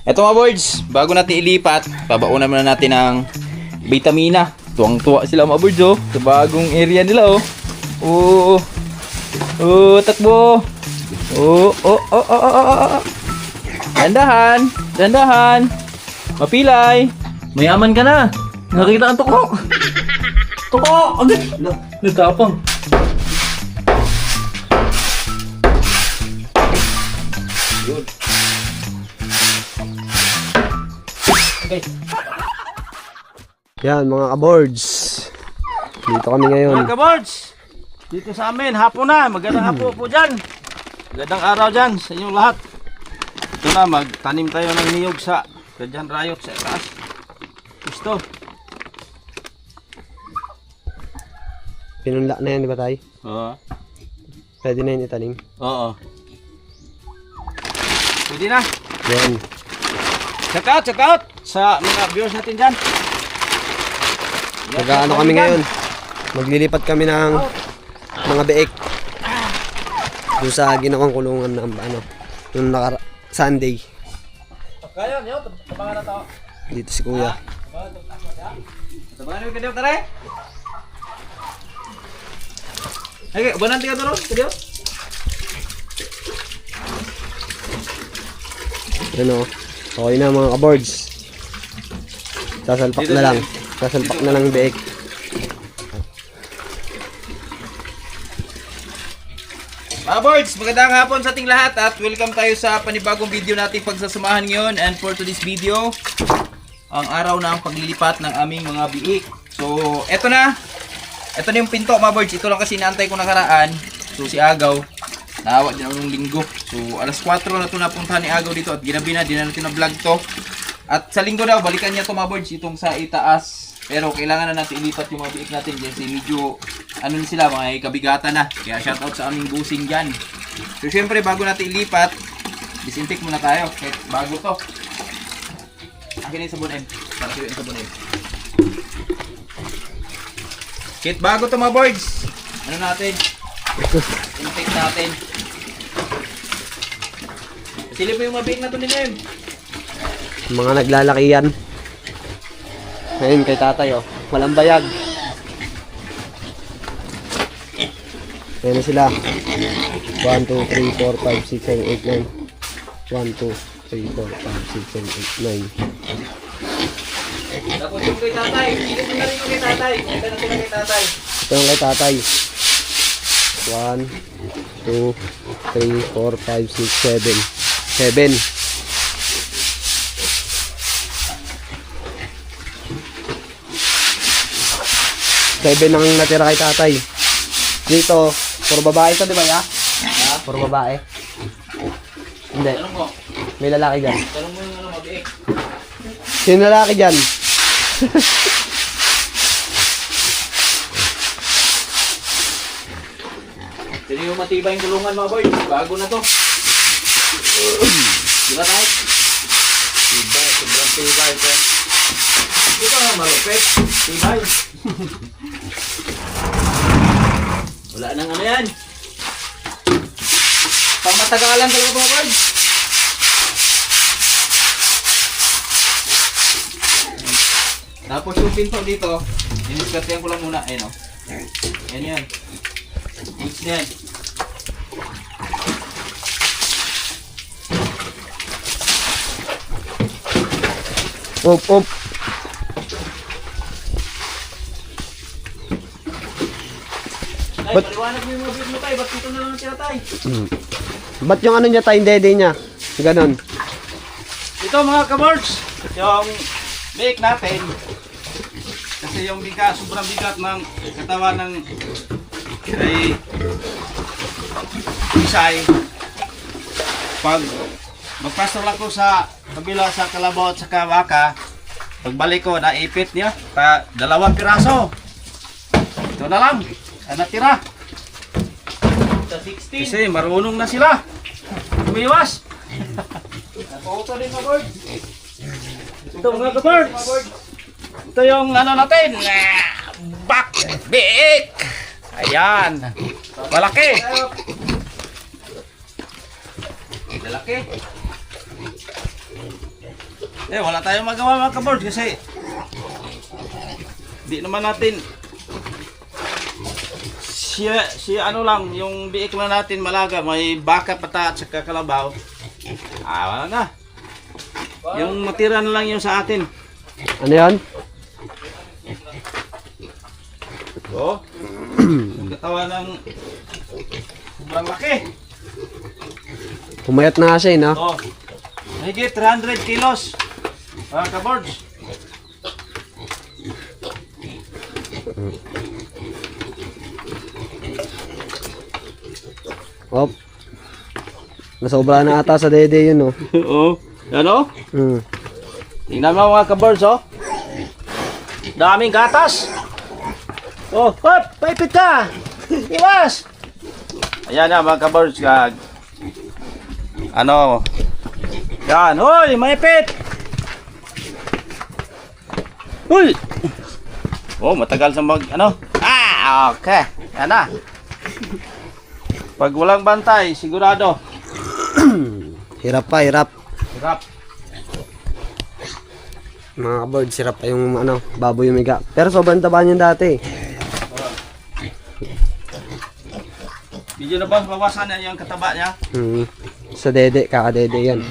Eto mga boards, bago natin ilipat, babaunan muna natin ng vitamina. Tuwang-tuwa sila mga boards oh, sa bagong area nila oh. Oh, oh, takbo. Oh, oh, oh, oh, oh, oh, oh. Dandahan, dandahan. Mapilay. Mayaman ka na. Nakita ang tuko. Tuko, agad. Nagtapang. Good. Okay. Yan mga kaboards. Dito kami ngayon. Mga kaboards, dito sa amin, hapon na. Magandang hapon po dyan. Magandang araw dyan sa inyong lahat. Ito na, magtanim tayo ng niyog sa Kadyan Rayot sa taas. Gusto. Pinunla na yan, di ba tayo? Oo. Pwede na yun itanim. Oo. Pwede na. Yan. Check out sa mga viewers natin dyan. Nag-ano kami ngayon. Maglilipat kami ng mga beek. Doon sa ginawang kulungan ng ano, yung Sunday. Kaya niyo, tabangan na to. Dito si Kuya. Tabangan niyo kadiyo tare. Ay, banan tiga dulu, kadiyo. Ano? Okay na mga kaboards. Sasalpak na lang. Sasalpak na lang beek. Mga boards, magandang hapon sa ating lahat at welcome tayo sa panibagong video nating pagsasamahan ngayon. And for today's video, ang araw ng paglilipat ng aming mga biik. So, eto na. Eto na yung pinto mga boards. Ito lang kasi inaantay ko nakaraan. So, si Agaw, naawa din ako nung linggo. So, alas 4 na ito napuntahan ni Agaw dito at ginabi na, di na natin na-vlog to. At sa linggo daw, balikan niya to mga boards, itong sa itaas. Pero kailangan na natin ilipat yung mga biik natin kasi medyo ano na sila, mga kabigatan na. Kaya shoutout sa aming busing dyan. So syempre bago natin ilipat, disinfect muna tayo. Kahit bago to. Akin na yung sabon M. Para sa'yo yung sabon M. Kahit bago to mga boards. Ano natin? Disinfect natin. Silip mo yung mga biik na to nila M. Mga naglalaki yan. Ngayon kay tatay oh. Walang bayag. Ayan na sila. 1, 2, 3, 4, 5, 6, 7, 8, 9. 1, 2, 3, 4, 5, 6, 7, 8, 9. Tapos yung kay tatay. Silip mo na rin yung kay tatay. Ito na sila kay tatay. Ito yung kay tatay. 1, 2, 3, 4, 5, 6, 7. 7. 7 ang natira kay tatay. Dito, puro babae to, di ba ya? Puro babae. Hindi. Tanong mo. May lalaki dyan. Tanong mo yung ano mga biik. Sino lalaki dyan? Sino yung matibay yung kulungan mga boys? Bago na to. Di ba tayo? Tibay, sobrang tibay ito. Ito nga malupit. Tibay. Wala nang ano yan. Pang matagalan talaga mga boys. Tapos yung pinto dito, iniskartihan ko lang muna. Ayan o. Ayan yan. Mix yan. Op, op. Tay, paliwanag mo yung mga video mo tayo. Ba't dito na lang sila tayo? Ba't yung ano niya tayo, dede niya? Ganon. Ito mga kaboards, yung bake natin. Kasi yung bigat, sobrang bigat ng katawan ng ay isay. Pag magpasok lang ko sa kabila sa kalabaw at sa kawaka, pagbalik ko, naipit niya, 2 piraso. Ito na lang, ang natira. Sa 16. Kasi marunong na sila. Umiwas. Nakauto din mga board. Ito mga kaboards. Ito yung ano natin. Back big. Ayan. Malaki. Lalaki. Wala tayong magawa mga kaboard kasi di naman natin siya ano lang, yung biik lang natin malaga, may baka pata at saka kalabaw. Wala na. Yung matira na lang yung sa atin. Ano yan? Oh. Ang katawan ng sobrang laki. Pumayat na nga siya, no? Oh. Higit 300 kilos. Mga kaboards. Op. Nasobra na ata sa dede yun, no? Oo. Ano? Hmm. Tingnan mo mga kaboards, oh. Daming gatas. Oh, hop! Paipit ka! Iwas! Ayan na mga kaboards. Ano? Yan. Hoy! Maipit! Hoy! Oh, matagal sa ano? Okay. Yan na. Pag walang bantay, sigurado. Hirap pa, hirap. Hirap. Mga birds, hirap pa yung ano, baboy umiga. Pero sobrang taba niyan dati. Medyo na ba bawasan na yung kataba niya? Hmm. Sa dede, kakadede yan.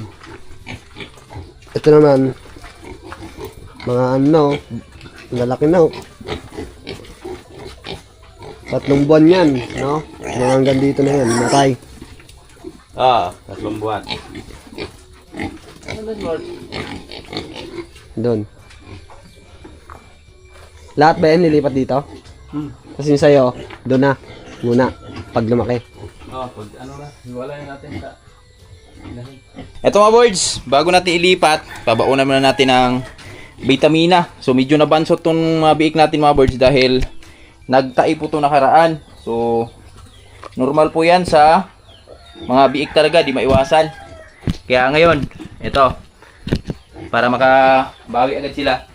Ito naman, mga ano, lalaki na. 3 buwan yan, no? Mga hanggang dito na yan, matay. 3 buwan. Doon. Lahat ba yan lilipat dito? Kasi yung sa'yo, doon na, muna, pag lumaki. Pag ano na, hiwalayan natin sa Eto mga boards, bago natin ilipat, pabaunan muna natin ng vitamina. So medyo nabansot tong mga biik natin mga boards dahil nagtai po itong nakaraan. So normal po yan sa mga biik talaga, di maiwasan. Kaya ngayon, ito, para makabawi agad sila.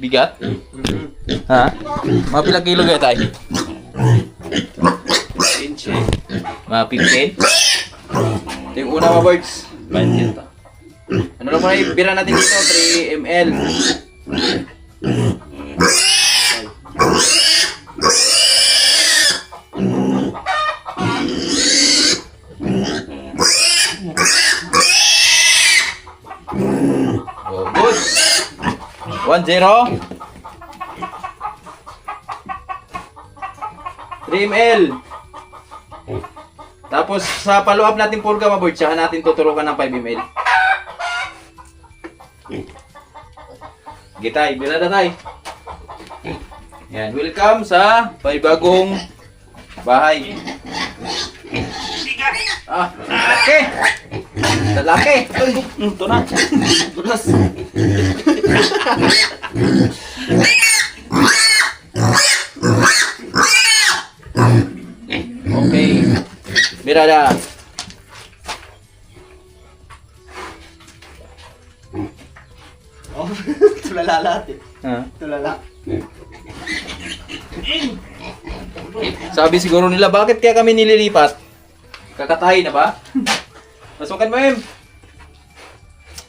Bigat? Ha? Mga pilang kilo gaya tayo? 15. Mga 15? Ito yung una mga birds. 20 ito. Ano lang muna ibira natin dito? 3 ml. Oh, good. 1-0. 3 ml. Tapos sa follow-up natin purga mga board, saka natin tuturukan ng 5 ml. Gitay, bila na tayo. Yan, welcome sa bagong bahay. Laki! Laki! Ito na. Dulas. Okay. Birada. Oh, tulala lahat eh. Tulala. Sabi siguro nila, bakit kaya kami nililipat? Kakatahi na ba? Pasukan mo, Em.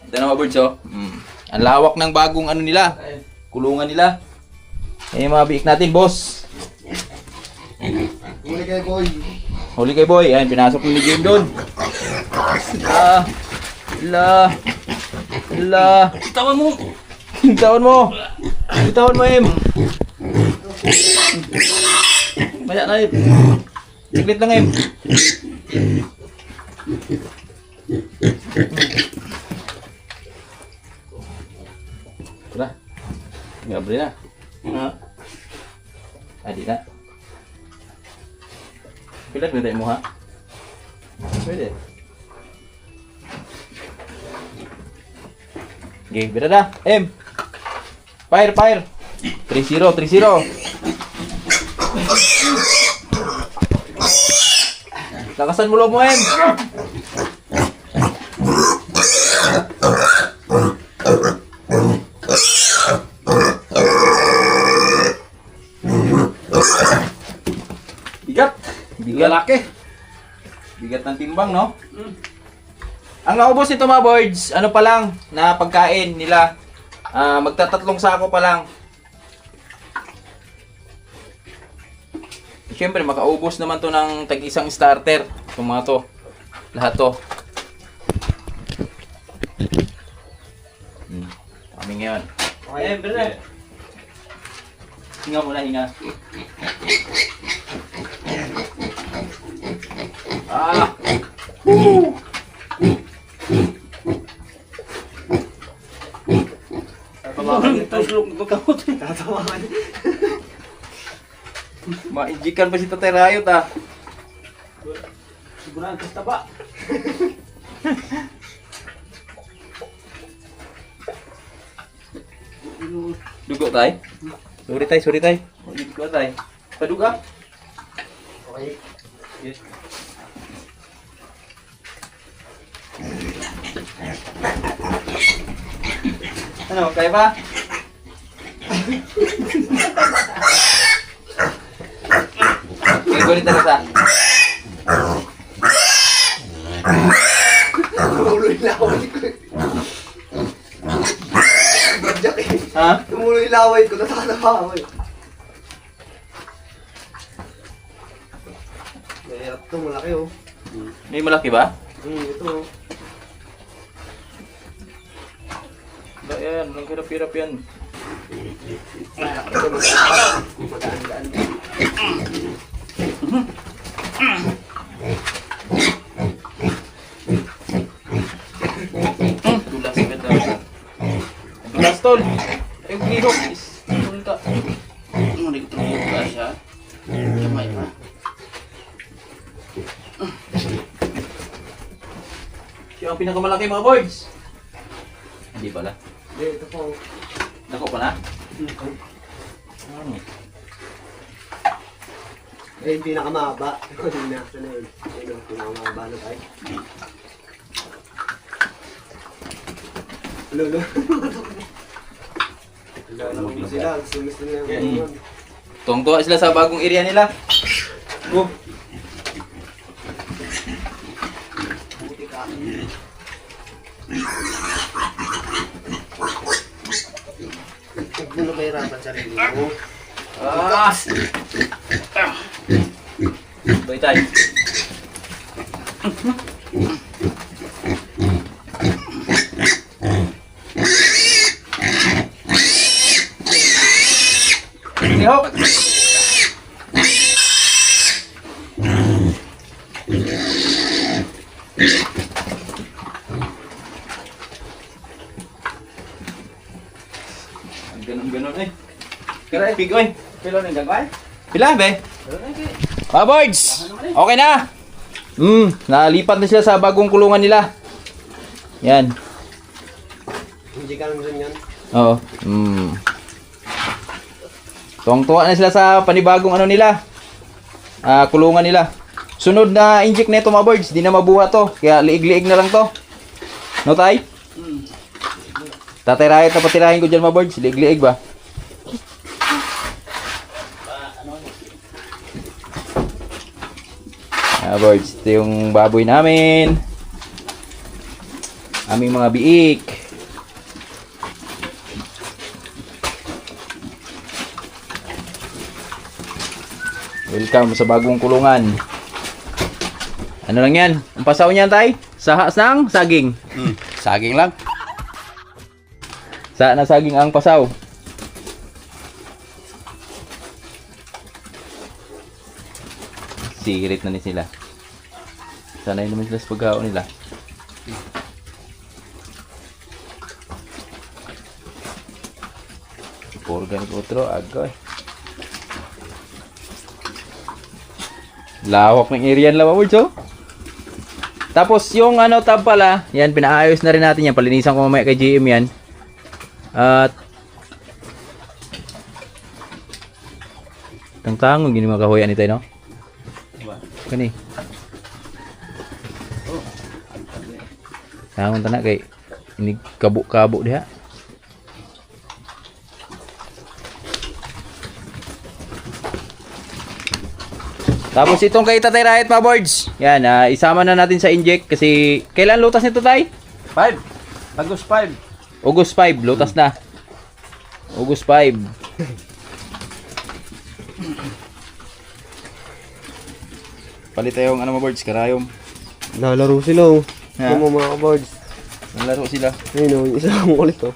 Ito na mga birds, oh. Ang lawak ng bagong ano nila. Kulungan nila. Eh, mga biik natin, boss. Huli kayo, boy. Huli kay boy. Ayan, pinasok ni Jim doon. Tawan mo. Tawan mo. Tawan mo, Em. Maya na, Em. Siglit lang, Em. Tara. Ngabre na. Adi na. Pilat na mo ha? Pwede. Okay, bira na. M. Fire, fire. 3-0, 3-0. Lakasan mo loob mo, M. lalaki. Bigat ng timbang, no? Ang naubos nito mga boards, ano pa lang, na pagkain nila. Magtatatlong sako pa lang. Siyempre, makaubos naman to ng tag-isang starter. Itong mga to. Lahat to. Kami ngayon. Okay, brother. Hinga muna, hinga. Woo! Tatawakan. Mainjikan pa si Tatay Rayot ah. Sigurado kasta ba? Dugo tay. Sorry tay. Dugo tay. Paduga. Okay. Yes. Ano, kaya ba? Gulit na sa. Tumuloy laway ko. Ha? Tumuloy laway ko. Natatawa ako. Mahirap ito, malaki oh. May malaki ba? Ito oh. Ba yan, ang hirap-hirap yan. Magaan-gaan. Dulas ka daw. Dulas tol. Ay, gihok. Punta. Ano rin ito ka siya? Kamay pa. Siya ang pinakamalaki mga boys. Hindi pala. Hindi, ito po. Nako pa na? Ano? Eh, yung pinakamahaba. Ito, hindi na. Ito na yun. Ayun, pinakamahaba na tayo. Lolo. Lolo sila. Gusto nila yung yun. Tuwang-tuwa sila sa bagong area nila. Oh. Buti ka. Huwag mo na mahirapan sarili mo. Boy tayo. Hop. Ganun eh. Kira eh, pigoy. Pilo ng gagawin? Pila be? Mga boys, okay na. Nalipat na sila sa bagong kulungan nila. Yan. Hindi ka lang rin yan. Oo. Tuwang-tuwa na sila sa panibagong ano nila. Kulungan nila. Sunod na inject na ito mga boys, di na mabuha to. Kaya liig-liig na lang to. No tay? Tatay Rayot na patirahin ko dyan mga boys, liig-liig ba? Boys, ito yung baboy namin. Aming mga biik. Welcome sa bagong kulungan. Ano lang yan? Ang pasaw niyan tay? Sahas ng saging. Saging lang. Sa na saging ang pasaw. Sirit na ni sila. Sanay naman sila sa pagkaon nila. Organic otro, agoy. Lawak ng area nila mga boys, oh. Tapos yung ano tab pala, yan pinaayos na rin natin yan. Palinisan ko mamaya kay GM yan. At tangtang gini mga kahoyan ito, no? Kani. Tangon tanak kay ini kabuk-kabuk dia. Tapos itong kay Tatay Riot mga boards. Yan, isama na natin sa inject kasi kailan lutas nito tay? 5. August 5. August 5, lutas na. August 5. Palit tayong ano mga boards, karayom. Lalaro sila oh. Ha? Ito mo mga kabards. Nalaro sila. Ayun oh, yung isa lang ulit oh.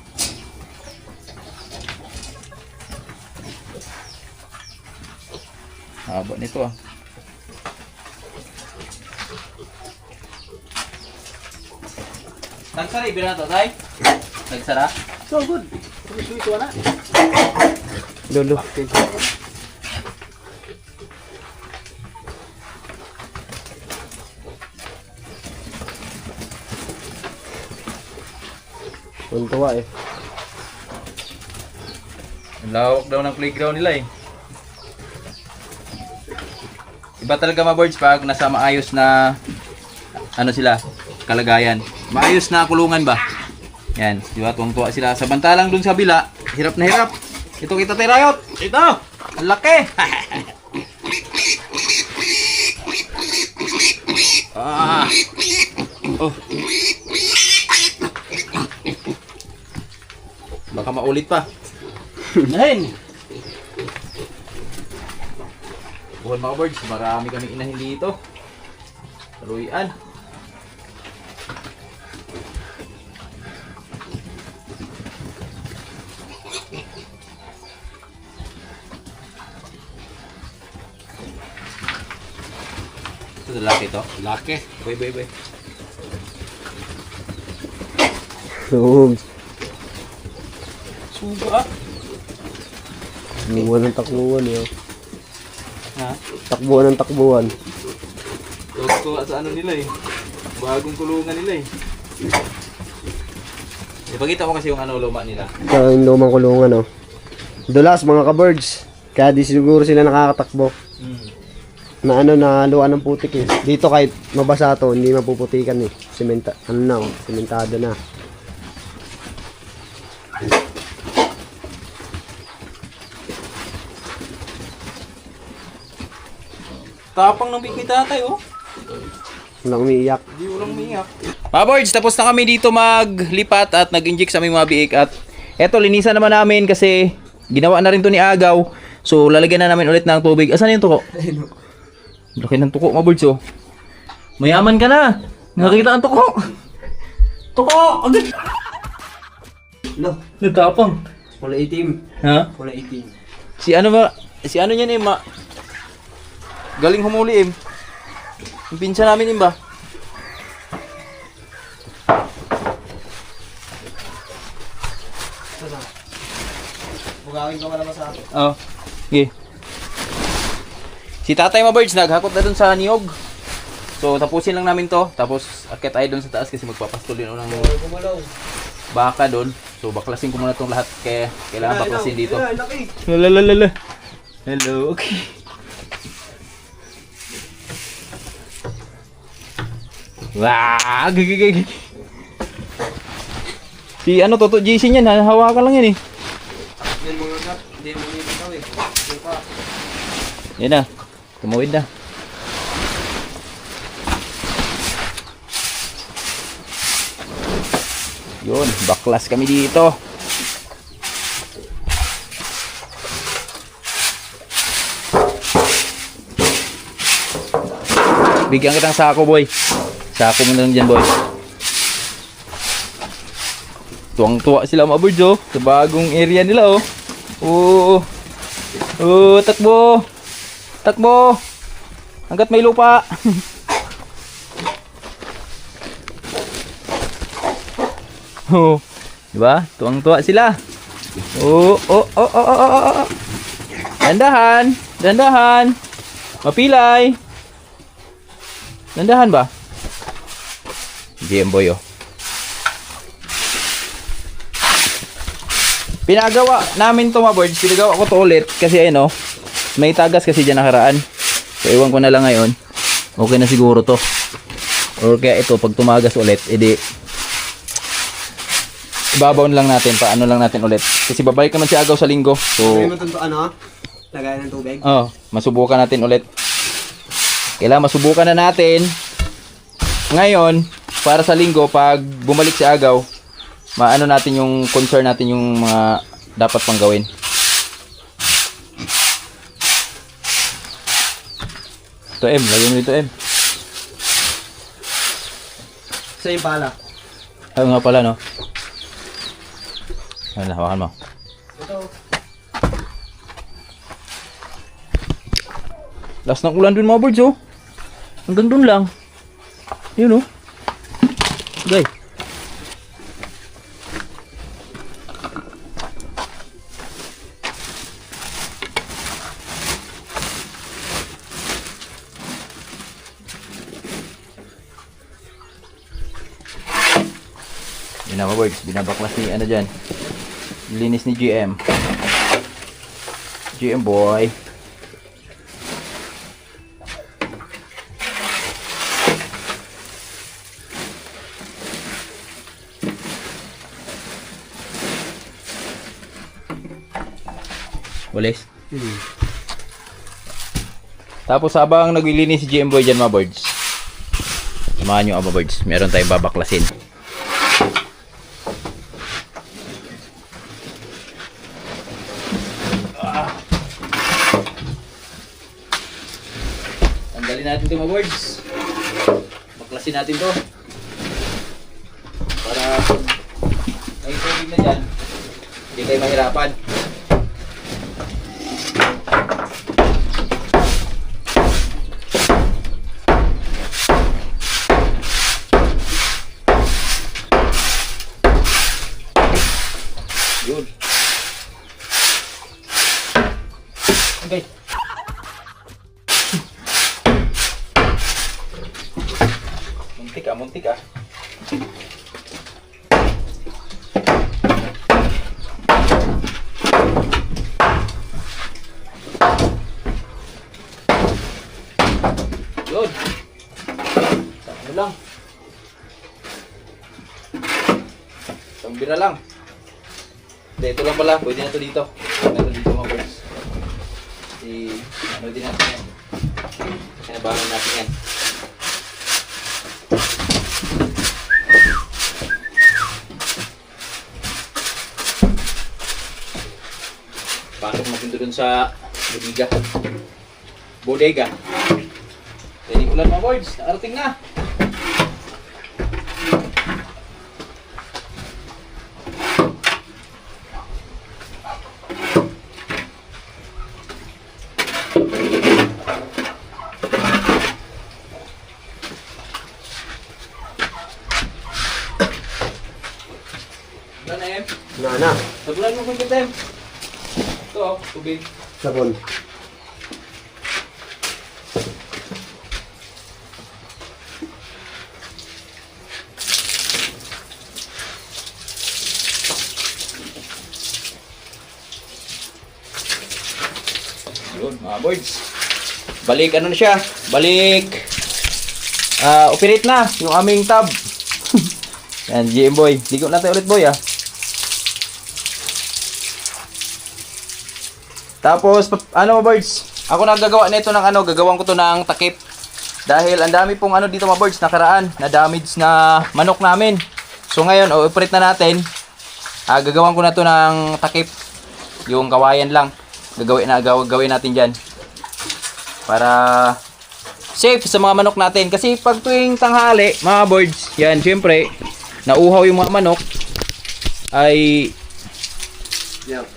Haba nito ah. Tagsara, ibig na ito, tay? Tagsara? So good. Ito na. Lolo. Tuntua eh. Ang lawak daw ng playground nila eh. Iba talaga mga boards pag nasa maayos na ano sila, kalagayan. Maayos na kulungan ba? Yan, di ba? Tuwang-tuwa sila. Samantalang dun sa bila, hirap na hirap. Ito kita Tatay Riot. Ito! Ang laki! Ah! Oh. Baka maulit pa. Nahin. Bukan mga birds, marami kami inahin dito. Taruyan. Ito lalaki to. Laki. Boy. Sunog. Suga. Takbuhan ng takbuhan eh. Oh. Ha? Takbuhan ng takbuhan. Tuwa sa ano nila eh. Bagong kulungan nila eh. Ipakita mo kasi yung ano luma nila. Ito yung lumang kulungan oh. Dulas mga ka-birds. Kaya di siguro sila nakakatakbo. Na ano, nahaluan ng putik eh. Dito kahit mabasa to, hindi mapuputikan eh. Ano na oh, sementado na. Tapang ng big tatay oh. Walang umiiyak. Hindi walang umiyak. Mga boards, tapos na kami dito maglipat at nag-inject sa aming mga biik. At eto, linisan naman namin kasi ginawa na rin to ni Agaw. So, lalagyan na namin ulit ng tubig. Asan yung tuko? Laki ng tuko, mga boards oh. Mayaman ka na. Nakakita ang tuko. Tuko! Agad! No, Natapang. kulay itim. Ha? Kulay itim. Si ano ba? Si ano niyan eh, galing humuli eh. Yung pinsa namin eh ba? Bugawin ko ka naman sa akin. Oo. Okay. Si Tatay mga birds, naghakot na dun sa niyog. So, tapusin lang namin to. Tapos, akit tayo dun sa taas kasi magpapastol din ng baka dun. So, baklasin ko muna itong lahat. Kaya, kailangan baklasin dito. Lalalala. Hello, okay. Wah, gigigig. Si ano, Toto JC niyan, hawakan lang yan eh. Yan mga gat, hindi mo nito ikaw eh. Suka. Yan na, tumawid na. Yun, baklas kami dito. Bigyan kitang sako, boy. Sako mo na lang dyan, boy. Tuwang-tuwa sila mga birds, oh. Sa bagong area nila, oh. Oo. Oo, takbo. Takbo. Hanggat may lupa. Oh. Diba? Tuwang-tuwa sila. Oo, oh. Dandahan. Dandahan. Mapilay. Dandahan ba? GM boy, oh. Pinagawa namin to mga birds. Pinagawa ko to ulit kasi ayun, oh. May tagas kasi dyan nakaraan. So iwan ko na lang ngayon. Okay na siguro to. Or kaya ito pag tumagas ulit, edi ibabaw lang natin, paano lang natin ulit. Kasi babalik naman si Agaw sa linggo. So May matunto ano? Lagayan ng tubig. oh, masubukan natin ulit. Kailangan masubukan na natin. Ngayon, para sa linggo, pag bumalik si Agaw, maano natin yung concern natin yung mga dapat pang gawin. Ito M, lagyan mo dito M. Sa yung pala. Ayun nga pala, no? Ayun, hawakan mo. Last ng ulan dun mga birds, oh. Hanggang dun lang. Yun, oh. Gay. Yun na mga birds, binabaklas ni ano dyan. Linis ni GM. GM boy. Walis. Tapos habang naglilinis si GM boy dyan mga birds, samahan nyo mga birds, meron tayong babaklasin. Tanggalin natin ito mga birds. Baklasin natin to para may tubig na dyan, hindi tayo mahirapan. Yun. Okay. Muntik ah. Yun. Ano lang. Isang bira lang. Hindi, ito lang pala. Pwede na ito dito. Pwede na ito dito mga birds. Ano din natin yan. Kinabangan natin yan. Pasok natin ito dun sa bodega. Pwede ulan mga birds. Nakarating na. Ano em? Na. Sabulan mo kung kita em. Ito oh, tubig. Sabon. Yun mga birds. Balik ano na siya? Balik operate na yung aming tab. Yan, GM boy. Ligo natin ulit boy ah. Tapos, ano mga birds, ako nagagawa nito ng ano, gagawan ko to ng takip. Dahil ang dami pong ano dito mga birds, nakaraan, na damage na manok namin. So ngayon, operate na natin. Gagawan ko na to ng takip. Yung kawayan lang. Gagawin natin dyan. Para safe sa mga manok natin. Kasi pag tuwing tanghali, mga birds, yan, syempre, nauhaw yung mga manok, ay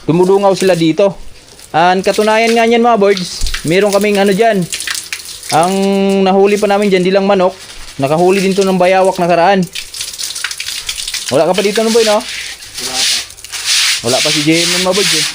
dumudungaw sila dito. Ang katunayan nga niyan mga birds, meron kaming ano dyan, ang nahuli pa namin dyan, di lang manok, nakahuli din to ng bayawak nakaraan. Wala ka pa dito no boy no? Wala pa si JM ng mga birds eh.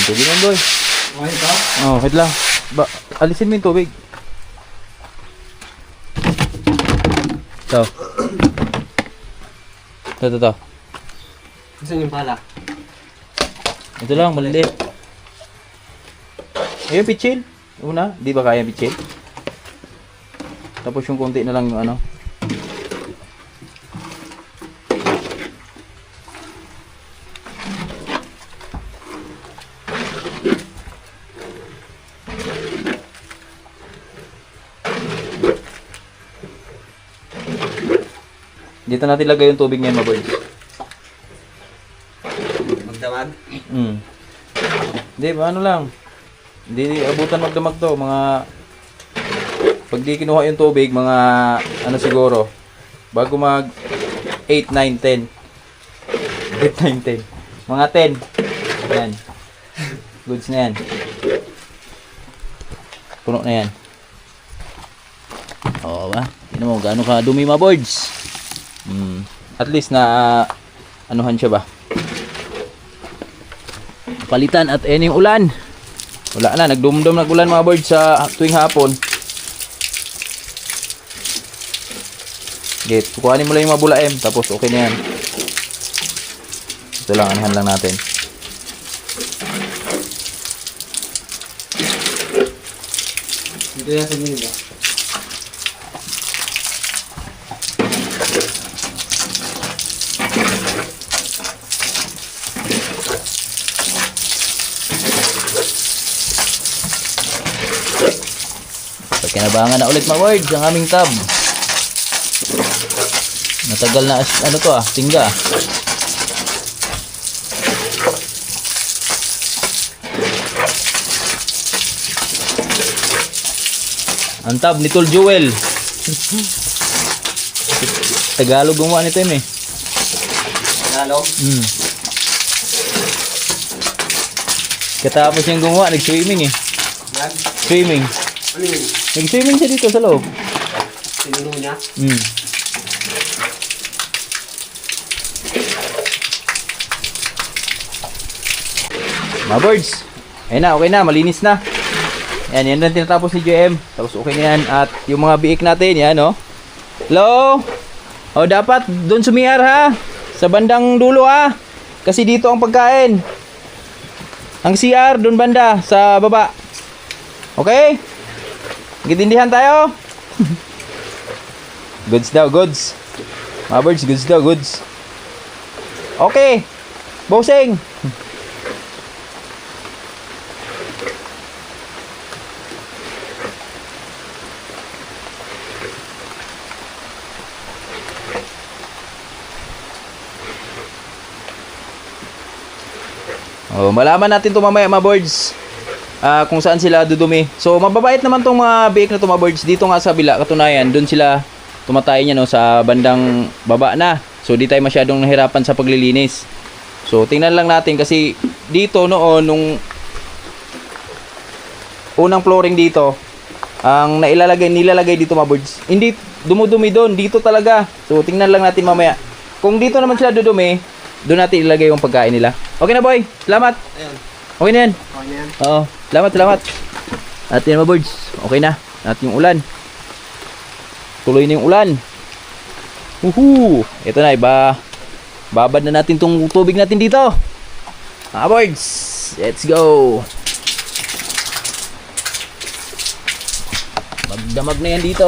Yung tubig yan, boy. Okay ito? Oh, wait lang. Alisin mo yung tubig. Ito. Ito. Saan yung pala? Ito lang, maliit. Ayun, pitchin. Una, di ba kaya pitchin? Tapos yung konti na lang yung ano. Dito natin lagay yung tubig ngayon, maboy. Magdamag? Hindi, ano lang. Hindi abutan magdamag to. Mga... Pag di kinuha yung tubig, mga... Ano siguro. Bago mag... 8, 9, 10. 8, 9, 10. Mga 10. Yan. Goods na yan. Puno na yan. Oo ba? Tignan mo, gaano ka dumi, mga boards. At least na anuhan siya ba? Palitan at yung ulan. Wala na, nagdumdum nag-ulan mga birds sa tuwing hapon. Okay, kukuhanin mo lang yung mabulaim tapos okay na yan. Ito lang, anihan lang natin. Dito yan sa gilid ba? Kinabangan na ulit mga birds ang aming tab. Matagal na ano to tingga. Ang tab ni Tol Joel. Tagalog gumawa nito eh. Tagalog? Katapos niyang gumawa, nag-swimming eh. Yan? Swimming. Ano yun? Nag-swimming siya dito sa loob. Tinuno niya? Mga birds, ayun na, okay na, malinis na. Yan lang tinatapos ni GM. Tapos okay na yan. At yung mga biik natin, yan oh. Hello? O dapat doon sumiyar ha. Sa bandang dulo ha. Kasi dito ang pagkain. Ang CR doon banda sa baba. Okay? Gitindihan tayo. Goods daw, goods. Mga birds, goods daw, goods. Okay. Bossing. Oh, malaman natin ito mamaya mga birds. Kung saan sila dudumi. So mababait naman tong mga biik na to mga birds. Dito nga sa bila, katunayan, doon sila tumatay niya no, sa bandang baba na. So di tayo masyadong nahirapan sa paglilinis. So tingnan lang natin kasi dito noon nung unang flooring dito, ang nilalagay dito mga birds. Hindi dumudumi doon, dito talaga. So tingnan lang natin mamaya. Kung dito naman sila dudumi, doon natin ilagay yung pagkain nila. Okay na boy, salamat. Ayun. Okay na yan. Okay na yan. Oo, salamat. At yan mga birds, okay na. At yung ulan. Tuloy na yung ulan. Ito na, babad na natin tong tubig natin dito. Mga birds, let's go. Magdamag na yan dito.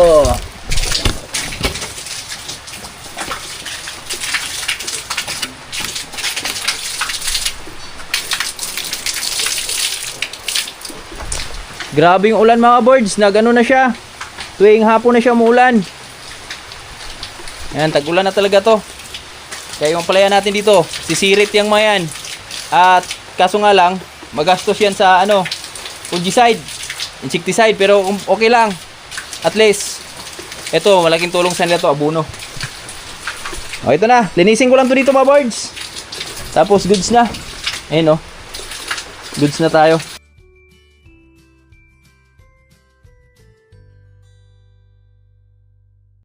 Grabe yung ulan mga birds, nagano na siya. Tuwing hapon na siya umuulan. Ayan, tag-ulan na talaga to. Kaya yung palaya natin dito, sisirit yung mga yan. At kaso nga lang, magastos yan sa fungicide, insecticide, pero okay lang. At least, ito, malaking tulong sa nila to, abono. O, ito na, linisin ko lang to dito mga birds. Tapos goods na. Ayun o, goods na tayo.